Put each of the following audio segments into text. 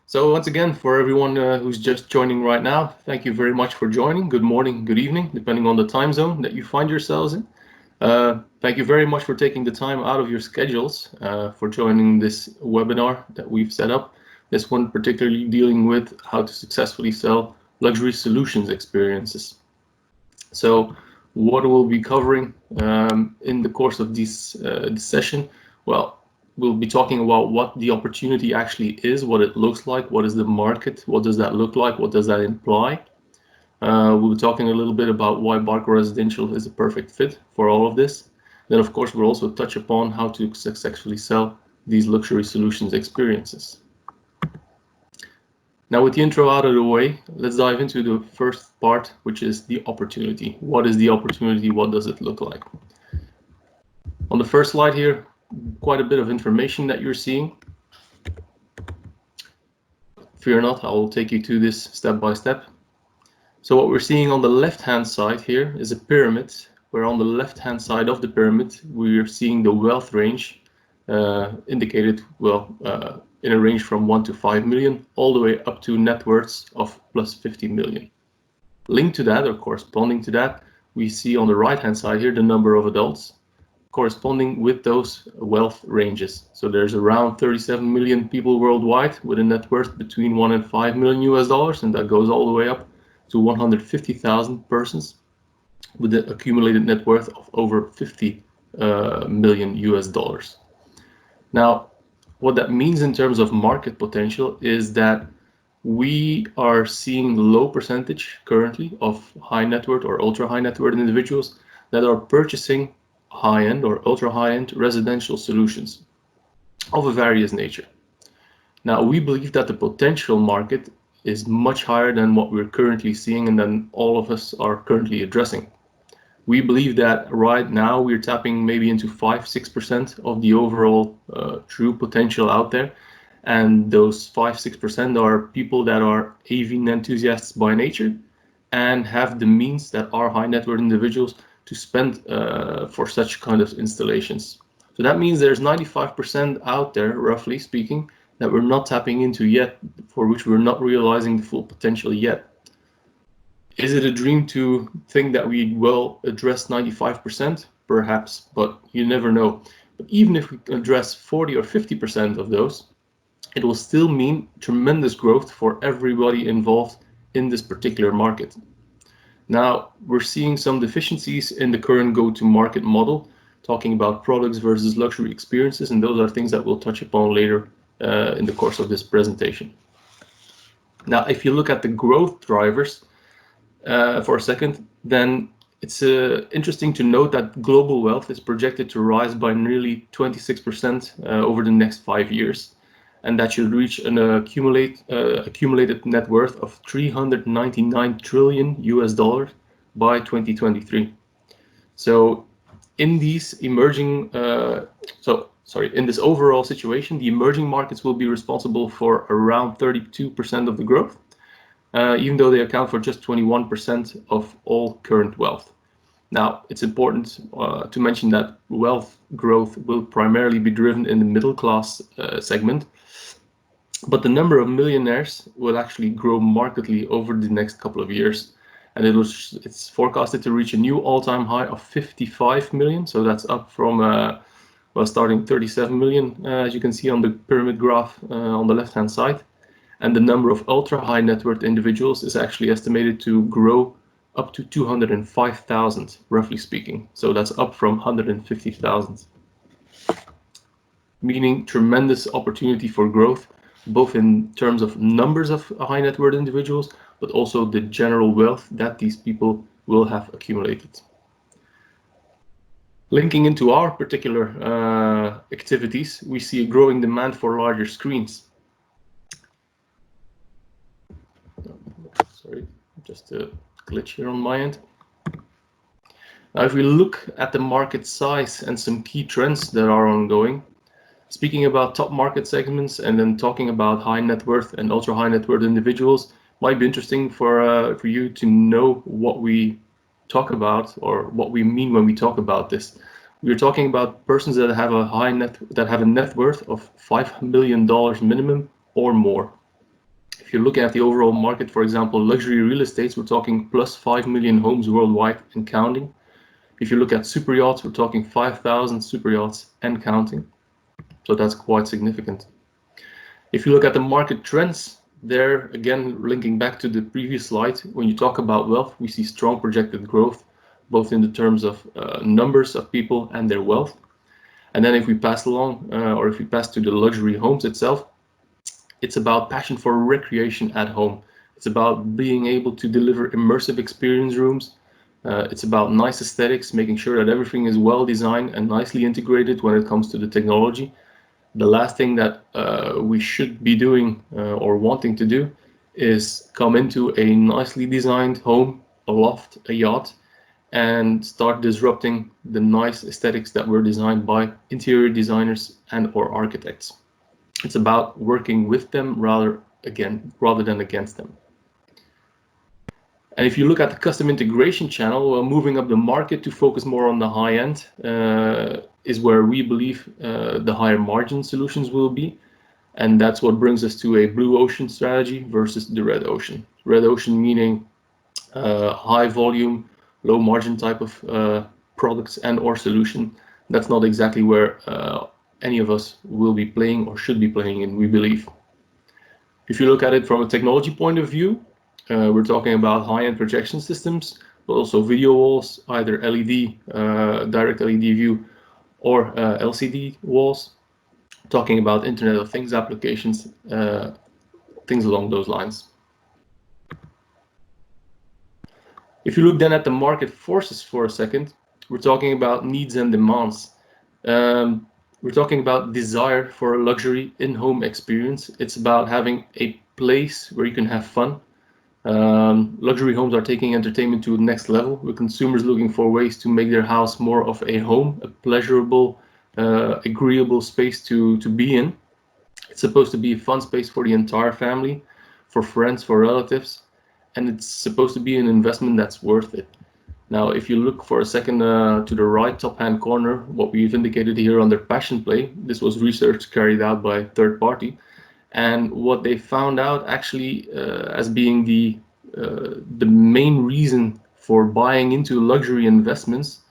So once again, for everyone who's just joining right now, thank you very much for joining. Good morning, good evening, depending on the time zone that you find yourselves in. Thank you very much for taking the time out of your schedules for joining this webinar that we've set up. This one particularly dealing with how to successfully sell luxury solutions experiences. So what we'll be covering in the course of this session, well, we'll be talking about what the opportunity actually is, what it looks like, what is the market, what does that look like, what does that imply. We'll be talking a little bit about why Barco Residential is a perfect fit for all of this. Then, of course, we'll also touch upon how to successfully sell these luxury solutions experiences. Now, with the intro out of the way, let's dive into the first part, which is the opportunity. What is the opportunity? What does it look like? On the first slide here, quite a bit of information that you're seeing. Fear not, I will take you to this step by step. So what we're seeing on the left-hand side here is a pyramid, where on the left-hand side of the pyramid, we're seeing the wealth range indicated, in a range from 1 to 5 million, all the way up to net worths of plus 50 million. Linked to that, or corresponding to that, we see on the right-hand side here the number of adults corresponding with those wealth ranges. So there's around 37 million people worldwide with a net worth between 1 and 5 million US dollars, and that goes all the way up to 150,000 persons with an accumulated net worth of over 50 million US dollars. Now, what that means in terms of market potential is that we are seeing low percentage currently of high net worth or ultra high net worth individuals that are purchasing high-end or ultra high-end residential solutions of a various nature. Now, we believe that the potential market is much higher than what we're currently seeing and than all of us are currently addressing. We believe that right now we're tapping maybe into 5-6% of the overall true potential out there. And those 5-6% are people that are AV enthusiasts by nature and have the means that are high net worth individuals to spend for such kind of installations. So that means there's 95% out there, roughly speaking, that we're not tapping into yet, for which we're not realizing the full potential yet. Is it a dream to think that we will address 95%? Perhaps, but you never know. But even if we address 40 or 50% of those, it will still mean tremendous growth for everybody involved in this particular market. Now, we're seeing some deficiencies in the current go-to-market model, talking about products versus luxury experiences, and those are things that we'll touch upon later in the course of this presentation. Now, if you look at the growth drivers for a second, then it's interesting to note that global wealth is projected to rise by nearly 26% over the next 5 years, and that should reach an accumulated net worth of 399 trillion US dollars by 2023. So in these emerging, in this overall situation, the emerging markets will be responsible for around 32% of the growth, even though they account for just 21% of all current wealth. Now, it's important to mention that wealth growth will primarily be driven in the middle class segment, but the number of millionaires will actually grow markedly over the next couple of years. And it's forecasted to reach a new all-time high of 55 million. So that's up from, starting 37 million, as you can see on the pyramid graph on the left-hand side. And the number of ultra-high net worth individuals is actually estimated to grow up to 205,000, roughly speaking. So that's up from 150,000. Meaning tremendous opportunity for growth, both in terms of numbers of high net worth individuals, but also the general wealth that these people will have accumulated. Linking into our particular activities, we see a growing demand for larger screens. Sorry, just a glitch here on my end. Now, if we look at the market size and some key trends that are ongoing, speaking about top market segments and then talking about high net worth and ultra high net worth individuals might be interesting for you to know what we talk about or what we mean when we talk about this. We're talking about persons that have a net worth of $5 million minimum or more. If you look at the overall market, for example, luxury real estates, we're talking plus 5 million homes worldwide and counting. If you look at super yachts, we're talking 5,000 super yachts and counting. So that's quite significant. If you look at the market trends, there again, linking back to the previous slide, when you talk about wealth, we see strong projected growth, both in the terms of numbers of people and their wealth. And then if we pass along, or if we pass to the luxury homes itself, it's about passion for recreation at home. It's about being able to deliver immersive experience rooms. It's about nice aesthetics, making sure that everything is well designed and nicely integrated when it comes to the technology. The last thing that we should be doing or wanting to do is come into a nicely designed home, a loft, a yacht, and start disrupting the nice aesthetics that were designed by interior designers and or architects. It's about working with them rather than against them. And if you look at the custom integration channel, moving up the market to focus more on the high end is where we believe the higher margin solutions will be. And that's what brings us to a blue ocean strategy versus the red ocean. Red ocean meaning high volume, low margin type of products and or solution. That's not exactly where any of us will be playing or should be playing in, we believe. If you look at it from a technology point of view, we're talking about high-end projection systems, but also video walls, either LED, direct LED view, or LCD walls. Talking about Internet of Things applications, things along those lines. If you look then at the market forces for a second, we're talking about needs and demands. We're talking about desire for a luxury in-home experience. It's about having a place where you can have fun. Luxury homes are taking entertainment to the next level, with consumers looking for ways to make their house more of a home, a pleasurable, agreeable space to be in. It's supposed to be a fun space for the entire family, for friends, for relatives, and it's supposed to be an investment that's worth it. Now, if you look for a second to the right top hand corner, what we've indicated here under Passion Play, this was research carried out by a third party. And what they found out actually as being the main reason for buying into luxury investments,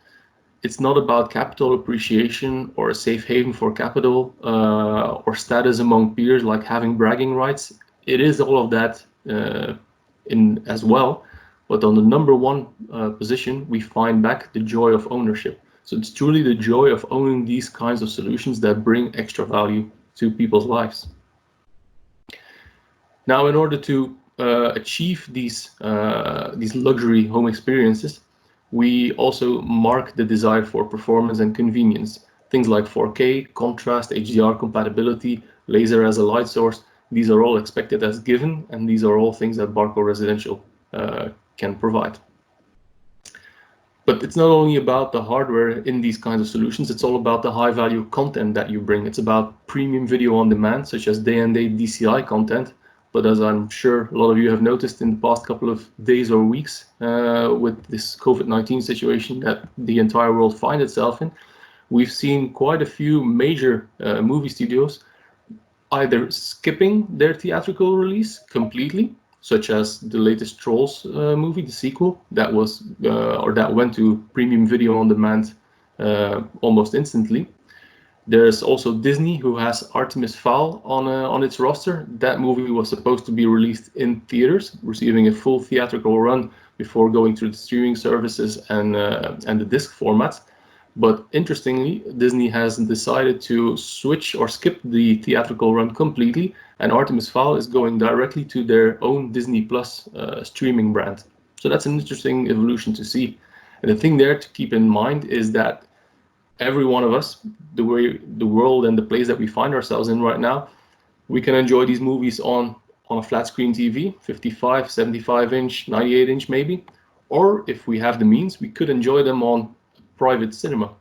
it's not about capital appreciation or a safe haven for capital or status among peers, like having bragging rights. It is all of that in as well. But on the number one position, we find back the joy of ownership. So it's truly the joy of owning these kinds of solutions that bring extra value to people's lives. Now, in order to achieve these luxury home experiences, we also mark the desire for performance and convenience. Things like 4K, contrast, HDR compatibility, laser as a light source, these are all expected as given, and these are all things that Barco Residential can provide. But it's not only about the hardware in these kinds of solutions, it's all about the high value content that you bring. It's about premium video on demand, such as day-and-day DCI content. But as I'm sure a lot of you have noticed in the past couple of days or weeks with this COVID-19 situation that the entire world finds itself in, we've seen quite a few major movie studios either skipping their theatrical release completely, such as the latest Trolls movie, the sequel, that was that went to premium video on demand almost instantly. There's also Disney, who has Artemis Fowl on its roster. That movie was supposed to be released in theaters, receiving a full theatrical run before going through the streaming services and the disc format. But interestingly, Disney has decided to switch or skip the theatrical run completely, and Artemis Fowl is going directly to their own Disney Plus streaming brand. So that's an interesting evolution to see. And the thing there to keep in mind is that every one of us, the way the world and the place that we find ourselves in right now, we can enjoy these movies on a flat screen TV, 55, 75 inch, 98 inch maybe, or if we have the means, we could enjoy them on private cinema.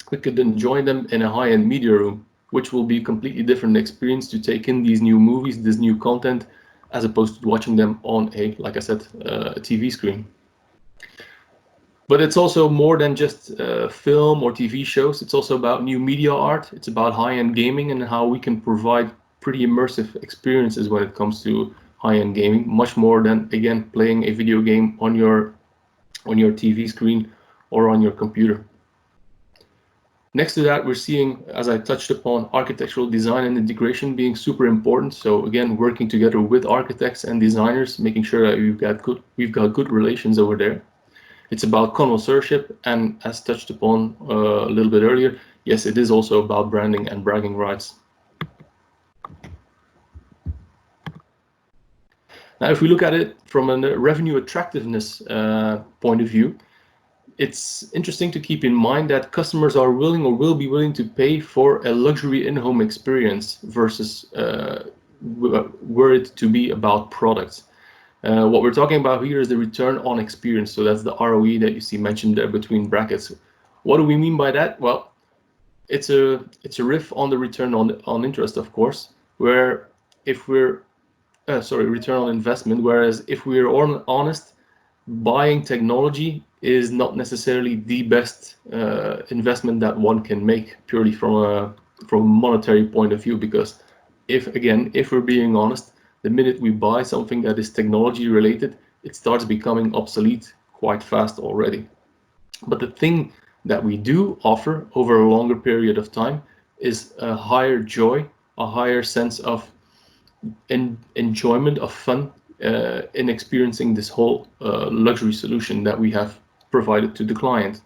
We could enjoy them in a high-end media room, which will be a completely different experience to take in these new movies, this new content, as opposed to watching them on like I said, a TV screen. But it's also more than just film or TV shows. It's also about new media art. It's about high-end gaming and how we can provide pretty immersive experiences when it comes to high-end gaming, much more than, again, playing a video game on your TV screen or on your computer. Next to that, we're seeing, as I touched upon, architectural design and integration being super important. So again, working together with architects and designers, making sure that we've got good relations over there. It's about connoisseurship, and as touched upon a little bit earlier, yes, it is also about branding and bragging rights. Now, if we look at it from a revenue attractiveness point of view, it's interesting to keep in mind that customers are willing or will be willing to pay for a luxury in-home experience versus were it to be about products. What we're talking about here is the return on experience. So that's the ROE that you see mentioned there between brackets. What do we mean by that? Well, it's a riff on the return on interest, of course, where if we're return on investment, whereas if we're honest, buying technology is not necessarily the best investment that one can make purely from a monetary point of view, because if we're being honest, the minute we buy something that is technology related, it starts becoming obsolete quite fast already. But the thing that we do offer over a longer period of time is a higher joy, a higher sense of enjoyment, of fun in experiencing this whole luxury solution that we have provided to the client.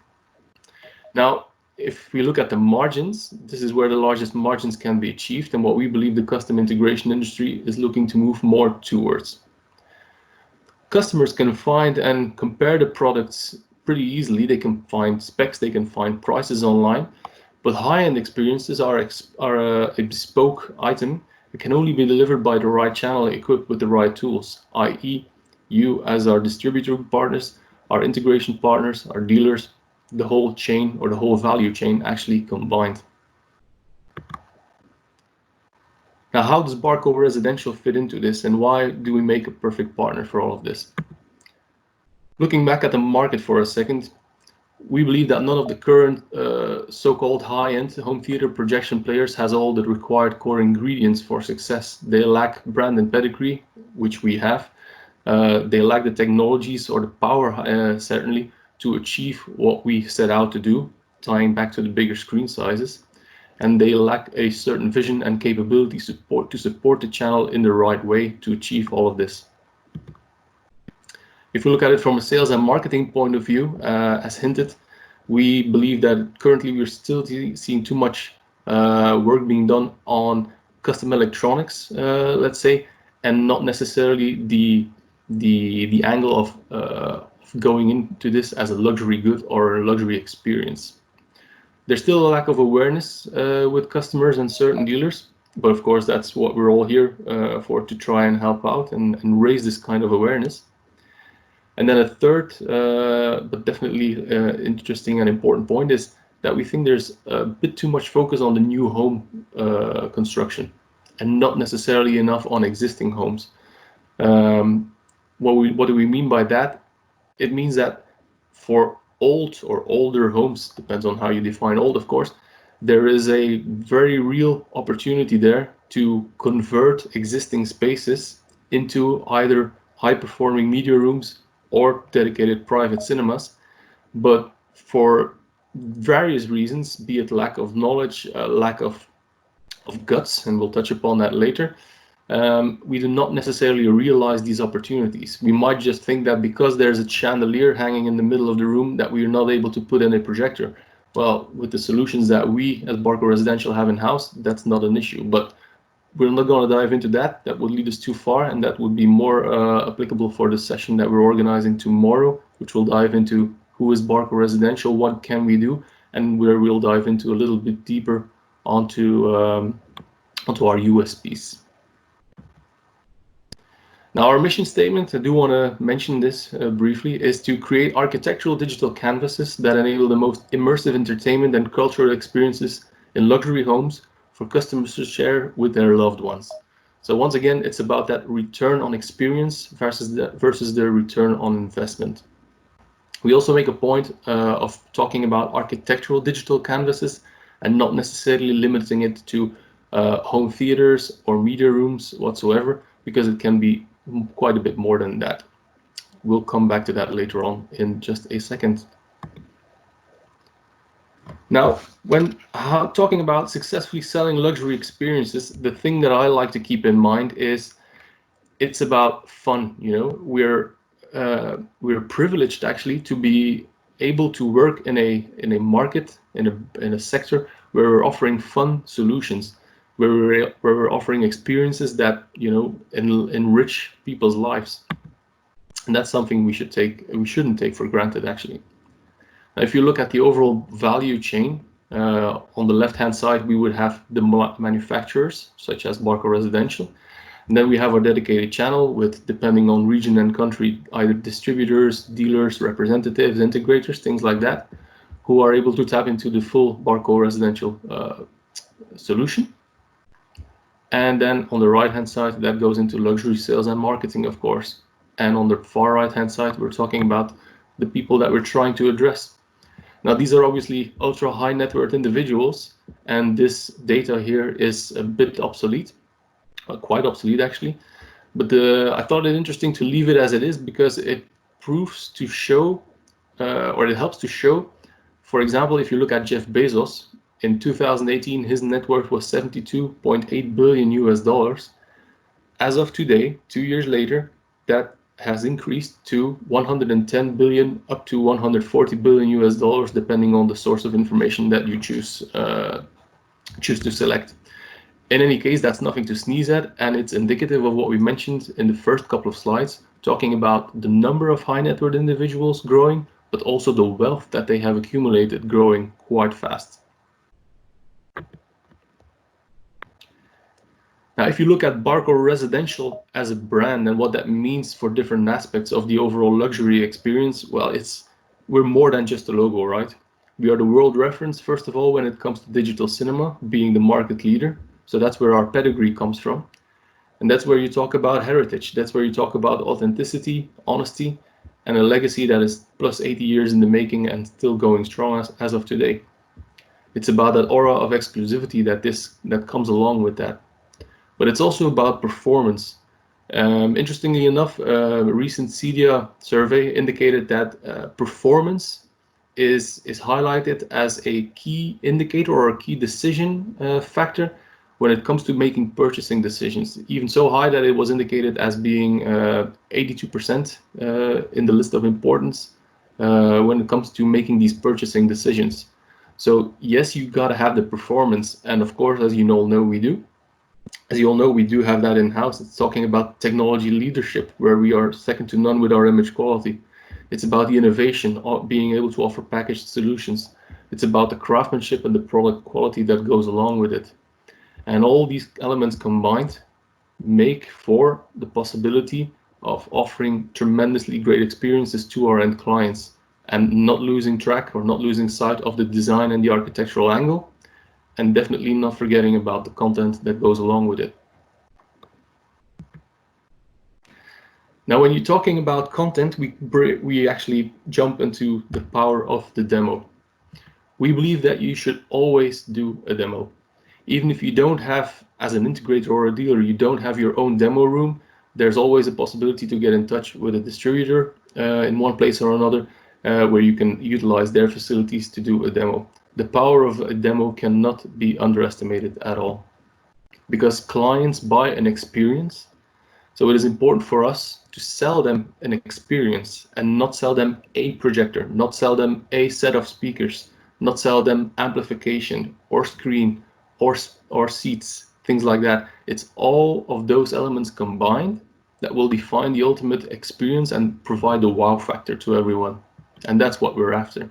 Now, if we look at the margins, this is where the largest margins can be achieved, and what we believe the custom integration industry is looking to move more towards. Customers can find and compare the products pretty easily. They can find specs, they can find prices online, but high-end experiences are a bespoke item. It can only be delivered by the right channel equipped with the right tools, i.e. you as our distributor partners, our integration partners, our dealers, the whole chain or the whole value chain actually combined. Now, how does Barco Residential fit into this, and why do we make a perfect partner for all of this? Looking back at the market for a second, we believe that none of the current so-called high-end home theater projection players has all the required core ingredients for success. They lack brand and pedigree, which we have. They lack the technologies or the power, certainly, to achieve what we set out to do, tying back to the bigger screen sizes. And they lack a certain vision and capability to support the channel in the right way to achieve all of this. If we look at it from a sales and marketing point of view, as hinted, we believe that currently we're still seeing too much work being done on custom electronics, let's say, and not necessarily the angle of going into this as a luxury good or a luxury experience. There's still a lack of awareness with customers and certain dealers, but of course that's what we're all here for, to try and help out and raise this kind of awareness. And then a third, but definitely interesting and important point is that we think there's a bit too much focus on the new home construction and not necessarily enough on existing homes. What do we mean by that? It means that for old or older homes, depends on how you define old, of course, there is a very real opportunity there to convert existing spaces into either high-performing media rooms or dedicated private cinemas. But for various reasons, be it lack of knowledge, lack of guts, and we'll touch upon that later, we do not necessarily realize these opportunities. We might just think that because there's a chandelier hanging in the middle of the room that we are not able to put in a projector. Well, with the solutions that we as Barco Residential have in-house, that's not an issue. But we're not going to dive into that. That would lead us too far, and that would be more applicable for the session that we're organizing tomorrow, which will dive into who is Barco Residential, what can we do, and where we'll dive into a little bit deeper onto our USPs. Now, our mission statement, I do want to mention this briefly, is to create architectural digital canvases that enable the most immersive entertainment and cultural experiences in luxury homes for customers to share with their loved ones. So once again, it's about that return on experience versus the return on investment. We also make a point of talking about architectural digital canvases and not necessarily limiting it to home theaters or media rooms whatsoever, because it can be quite a bit more than that. We'll come back to that later on in just a second. Now, when talking about successfully selling luxury experiences, the thing that I like to keep in mind is it's about fun. You know, we're privileged actually to be able to work in a market, in a sector where we're offering fun solutions, where we're offering experiences that, you know, enrich people's lives. And that's something we shouldn't take for granted actually. Now, if you look at the overall value chain, on the left-hand side, we would have the manufacturers, such as Barco Residential. And then we have our dedicated channel with, depending on region and country, either distributors, dealers, representatives, integrators, things like that, who are able to tap into the full Barco Residential solution. And then on the right-hand side, that goes into luxury sales and marketing, of course. And on the far right-hand side, we're talking about the people that we're trying to address. Now, these are obviously ultra high net worth individuals, and this data here is a bit obsolete, quite obsolete actually. But I thought it interesting to leave it as it is because it proves to show, or it helps to show, for example, if you look at Jeff Bezos, in 2018, his net worth was $72.8 billion US. As of today, 2 years later, that has increased to 110 billion up to 140 billion US, depending on the source of information that you choose to select. In any case, that's nothing to sneeze at, and it's indicative of what we mentioned in the first couple of slides, talking about the number of high net worth individuals growing, but also the wealth that they have accumulated growing quite fast. Now, if you look at Barco Residential as a brand and what that means for different aspects of the overall luxury experience, well, we're more than just a logo, right? We are the world reference, first of all, when it comes to digital cinema, being the market leader. So that's where our pedigree comes from. And that's where you talk about heritage. That's where you talk about authenticity, honesty, and a legacy that is plus 80 years in the making and still going strong as of today. It's about that aura of exclusivity that comes along with that. But it's also about performance. Interestingly enough, a recent CEDIA survey indicated that performance is highlighted as a key indicator or a key decision factor when it comes to making purchasing decisions, even so high that it was indicated as being 82% in the list of importance when it comes to making these purchasing decisions. So yes, you got to have the performance, and of course, as you all know, we do. As you all know, we do have that in-house. It's talking about technology leadership, where we are second to none with our image quality. It's about the innovation, being able to offer packaged solutions. It's about the craftsmanship and the product quality that goes along with it. And all these elements combined make for the possibility of offering tremendously great experiences to our end clients and not losing track or not losing sight of the design and the architectural angle, and definitely not forgetting about the content that goes along with it. Now, when you're talking about content, we actually jump into the power of the demo. We believe that you should always do a demo. Even if you don't have, as an integrator or a dealer, you don't have your own demo room, there's always a possibility to get in touch with a distributor in one place or another, where you can utilize their facilities to do a demo. The power of a demo cannot be underestimated at all, because clients buy an experience. So it is important for us to sell them an experience and not sell them a projector, not sell them a set of speakers, not sell them amplification or screen or seats, things like that. It's all of those elements combined that will define the ultimate experience and provide a wow factor to everyone. And that's what we're after.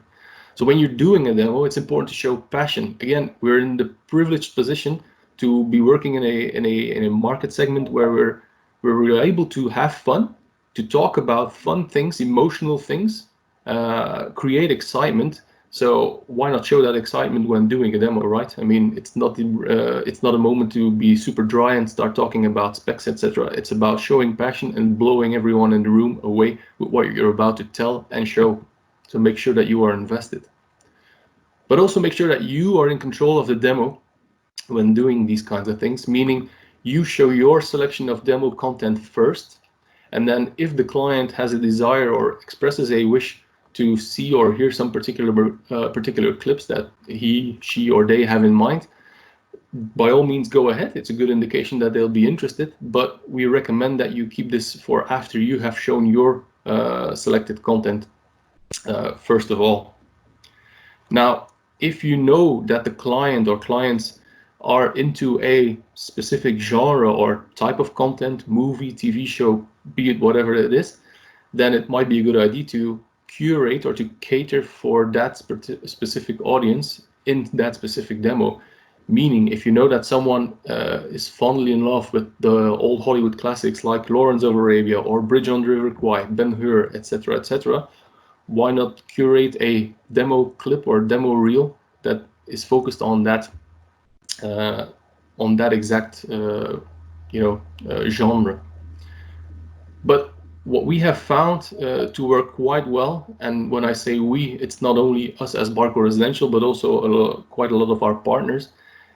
So when you're doing a demo, it's important to show passion. Again, we're in the privileged position to be working in a market segment where we're able to have fun, to talk about fun things, emotional things, create excitement. So why not show that excitement when doing a demo, right? I mean, it's not a moment to be super dry and start talking about specs, etc. It's about showing passion and blowing everyone in the room away with what you're about to tell and show. So make sure that you are invested. But also make sure that you are in control of the demo when doing these kinds of things, meaning you show your selection of demo content first, And then if the client has a desire or expresses a wish to see or hear some particular clips that he, she, or they have in mind, by all means go ahead. It's a good indication that they'll be interested, but we recommend that you keep this for after you have shown your selected content first of all. Now, if you know that the client or clients are into a specific genre or type of content, movie, TV show, be it whatever it is, then it might be a good idea to curate or to cater for that specific audience in that specific demo. Meaning, if you know that someone is fondly in love with the old Hollywood classics like Lawrence of Arabia or Bridge on the River Kwai, Ben-Hur, etc., why not curate a demo clip or demo reel that is focused on that exact genre. But what we have found to work quite well, and when I say we, it's not only us as Barco Residential, but also quite a lot of our partners,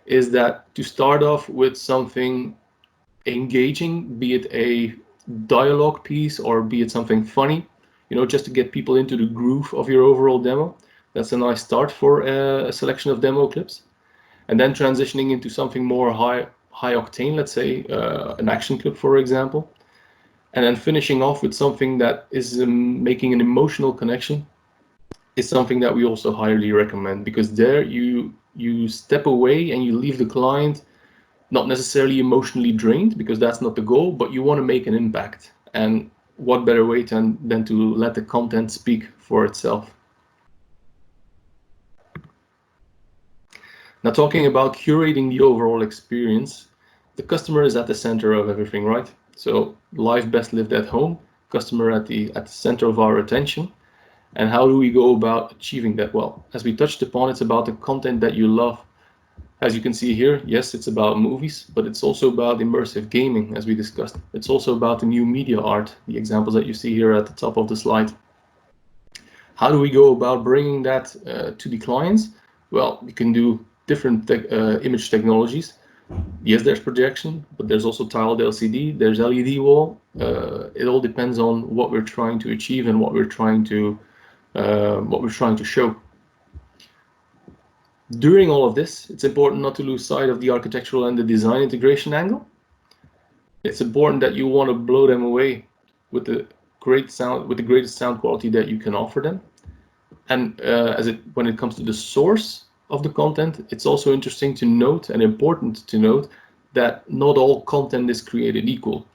is that to start off with something engaging, be it a dialogue piece or be it something funny, just to get people into the groove of your overall demo. That's a nice start for a selection of demo clips. And then transitioning into something more high octane, let's say an action clip, for example. And then finishing off with something that is making an emotional connection is something that we also highly recommend, because there you step away and you leave the client not necessarily emotionally drained, because that's not the goal, but you want to make an impact. And what better way than to let the content speak for itself. Now, talking about curating the overall experience, the customer is at the center of everything, right? So life best lived at home, customer at the center of our attention. And how do we go about achieving that? Well, as we touched upon, it's about the content that you love. As you can see here, yes, it's about movies, but it's also about immersive gaming, as we discussed. It's also about the new media art, the examples that you see here at the top of the slide. How do we go about bringing that to the clients? Well, we can do different image technologies. Yes, there's projection, but there's also tiled LCD, there's LED wall. It all depends on what we're trying to achieve and what we're trying to show. During all of this, it's important not to lose sight of the architectural and the design integration angle. It's important that you want to blow them away with the greatest sound quality that you can offer them. And when it comes to the source of the content, it's also interesting to note and important to note that not all content is created equal.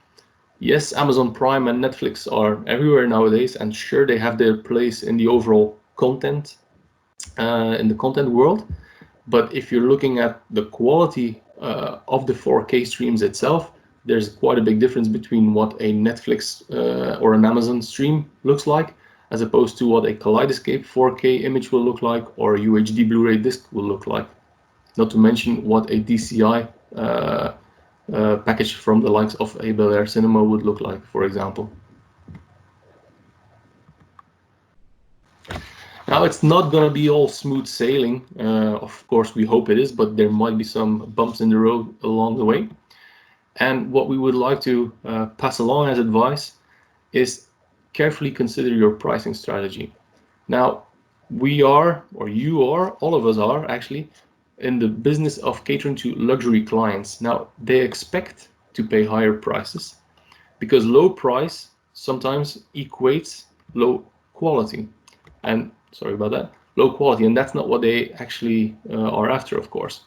Yes, Amazon Prime and Netflix are everywhere nowadays, and sure, they have their place in the overall content, in the content world. But if you're looking at the quality of the 4K streams itself, there's quite a big difference between what a Netflix or an Amazon stream looks like, as opposed to what a Kaleidoscape 4K image will look like or a UHD Blu-ray disc will look like. Not to mention what a DCI package from the likes of a Bel Air Cinema would look like, for example. Now, it's not going to be all smooth sailing. Of course, we hope it is, but there might be some bumps in the road along the way. And what we would like to pass along as advice is carefully consider your pricing strategy. Now, we are, or you are, all of us are actually, in the business of catering to luxury clients. Now, they expect to pay higher prices because low price sometimes equates low quality. And sorry about that, low quality, and that's not what they actually are after, of course.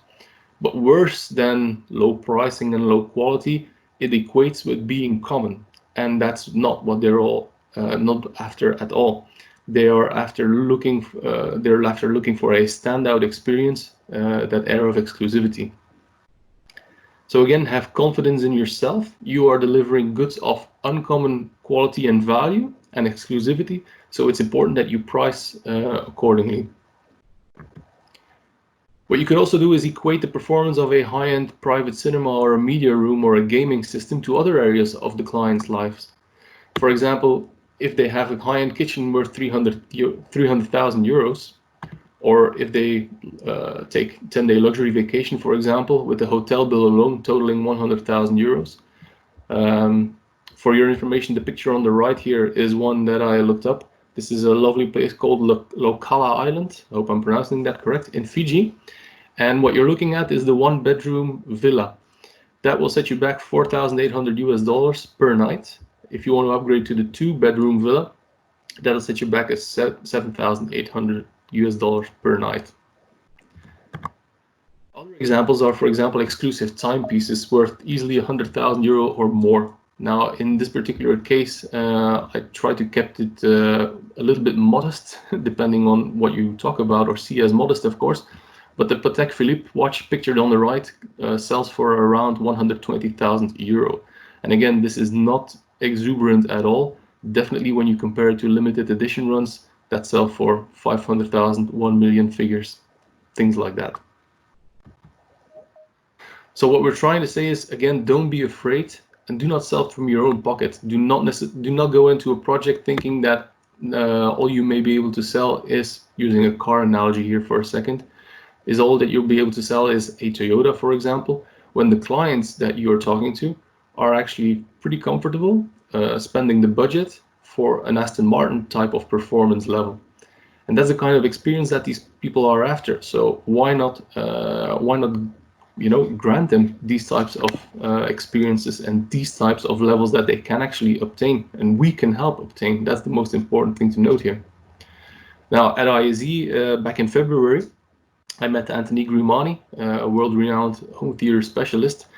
But worse than low pricing and low quality, it equates with being common, and that's not what they're all not after at all. They are after looking for a standout experience, that air of exclusivity. So again, have confidence in yourself. You are delivering goods of uncommon quality and value and exclusivity, so it's important that you price accordingly. What you could also do is equate the performance of a high-end private cinema or a media room or a gaming system to other areas of the client's lives. For example, if they have a high-end kitchen worth 300,000 euros, or if they take 10-day luxury vacation, for example, with the hotel bill alone totaling 100,000 euros, For your information, the picture on the right here is one that I looked up. This is a lovely place called Lokala Island. I hope I'm pronouncing that correct, in Fiji. And what you're looking at is the 1-bedroom villa. That will set you back $4,800 per night. If you want to upgrade to the 2-bedroom villa, that'll set you back at $7,800 per night. Other examples are, for example, exclusive timepieces worth easily €100,000 or more. Now, in this particular case, I try to keep it a little bit modest, depending on what you talk about or see as modest, of course. But the Patek Philippe watch pictured on the right sells for around €120,000. And again, this is not exuberant at all. Definitely when you compare it to limited edition runs that sell for 500,000, 1 million figures, things like that. So what we're trying to say is, again, don't be afraid and do not sell from your own pocket. Do not go into a project thinking that all you may be able to sell is, using a car analogy here for a second, is all that you'll be able to sell is a Toyota, for example, when the clients that you're talking to are actually pretty comfortable spending the budget for an Aston Martin type of performance level. And that's the kind of experience that these people are after. So why not grant them these types of experiences and these types of levels that they can actually obtain, and we can help obtain. That's the most important thing to note here. Now, at ISE back in February, I met Anthony Grimani, a world-renowned home theater specialist,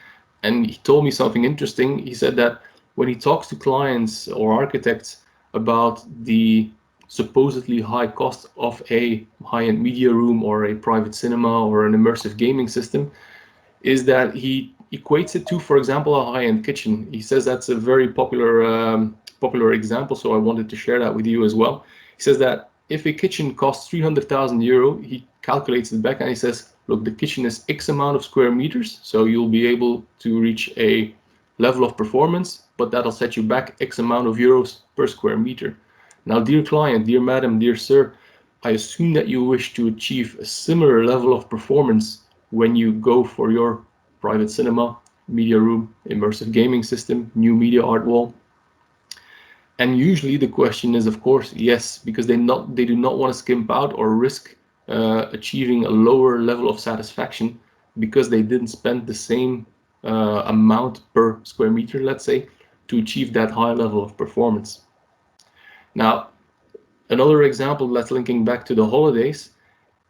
and he told me something interesting. He said that when he talks to clients or architects about the supposedly high cost of a high-end media room or a private cinema or an immersive gaming system, is that he equates it to, for example, a high-end kitchen. He says that's a very popular example, so I wanted to share that with you as well. He says that if a kitchen costs €300,000, he calculates it back and he says, look, the kitchen is X amount of square meters, so you'll be able to reach a level of performance, but that'll set you back X amount of euros per square meter. Now, dear client, dear madam, dear sir, I assume that you wish to achieve a similar level of performance when you go for your private cinema, media room, immersive gaming system, new media art wall. And usually the question is, of course, yes, because they do not want to skimp out or risk achieving a lower level of satisfaction because they didn't spend the same amount per square meter, let's say, to achieve that high level of performance. Now, another example that's linking back to the holidays,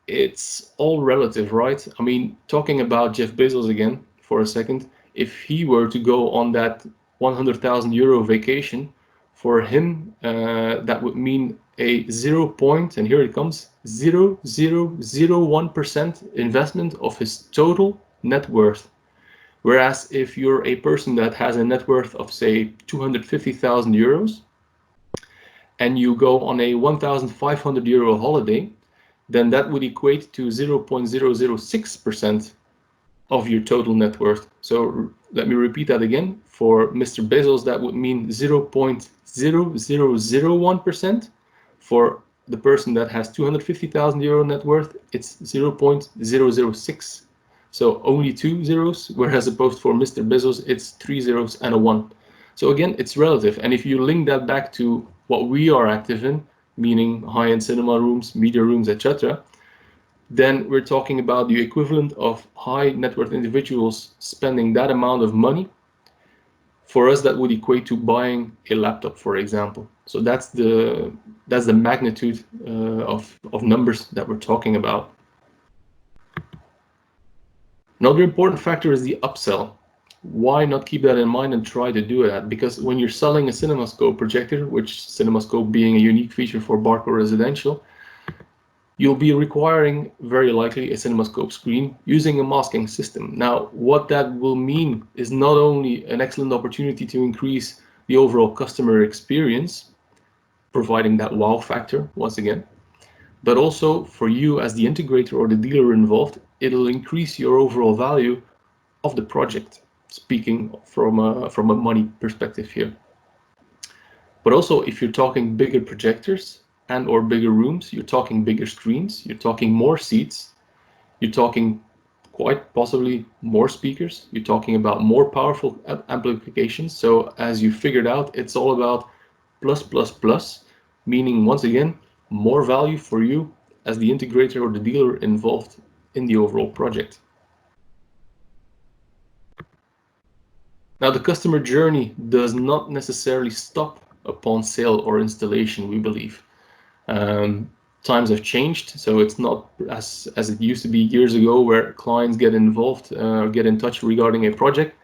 it's all relative, right? I mean, talking about Jeff Bezos again for a second, if he were to go on that €100,000 vacation, for him, that would mean a 0.0001% investment of his total net worth. Whereas if you're a person that has a net worth of, say, €250,000 and you go on a €1,500 holiday, then that would equate to 0.006% of your total net worth. So let me repeat that again. For Mr. Bezos, that would mean 0.0001%. For the person that has €250,000 net worth, it's 0.006. So only 2 zeros, whereas opposed for Mr. Bezos, it's 3 zeros and a 1. So again, it's relative. And if you link that back to what we are active in, meaning high-end cinema rooms, media rooms, etc., then we're talking about the equivalent of high net worth individuals spending that amount of money. For us, that would equate to buying a laptop, for example. So that's the magnitude of numbers that we're talking about. Another important factor is the upsell. Why not keep that in mind and try to do that? Because when you're selling a CinemaScope projector, which CinemaScope being a unique feature for Barco Residential, you'll be requiring very likely a CinemaScope screen using a masking system. Now, what that will mean is not only an excellent opportunity to increase the overall customer experience, providing that wow factor once again, but also for you as the integrator or the dealer involved, it'll increase your overall value of the project, speaking from a money perspective here. But also, if you're talking bigger projectors and or bigger rooms, you're talking bigger screens, you're talking more seats, you're talking quite possibly more speakers. You're talking about more powerful amplifications. So as you figured out, it's all about plus, plus, plus, meaning once again, more value for you as the integrator or the dealer involved in the overall project. Now, the customer journey does not necessarily stop upon sale or installation, we believe. Times have changed, so it's not as it used to be years ago, where clients get involved, get in touch regarding a project,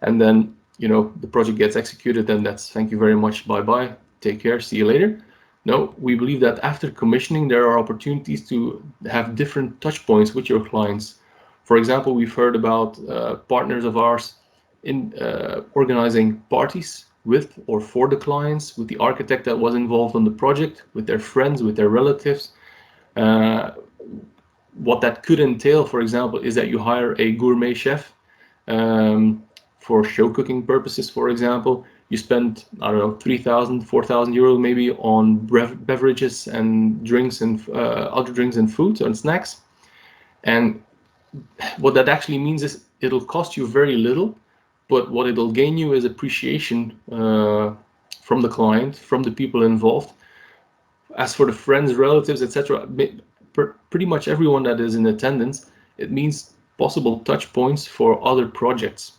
and then the project gets executed, and that's thank you very much, bye-bye, take care, see you later. No, we believe that after commissioning, there are opportunities to have different touch points with your clients. For example, we've heard about partners of ours in organizing parties with or for the clients, with the architect that was involved on the project, with their friends, with their relatives. What that could entail, for example, is that you hire a gourmet chef for show cooking purposes, for example. You spend, I don't know, 3,000, 4,000 euros maybe on beverages and drinks and other drinks and food and snacks. And what that actually means is it'll cost you very little, but what it'll gain you is appreciation from the client, from the people involved. As for the friends, relatives, etc., pretty much everyone that is in attendance, it means possible touch points for other projects.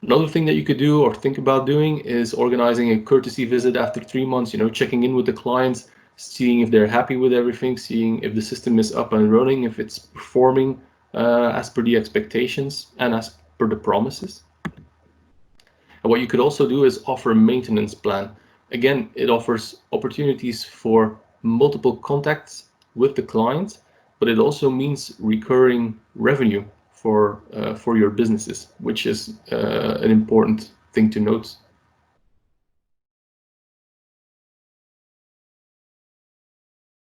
Another thing that you could do or think about doing is organizing a courtesy visit after 3 months, checking in with the clients, seeing if they're happy with everything, seeing if the system is up and running, if it's performing as per the expectations and as per the promises. And what you could also do is offer a maintenance plan. Again, it offers opportunities for multiple contacts with the client, but it also means recurring revenue for your businesses, which is an important thing to note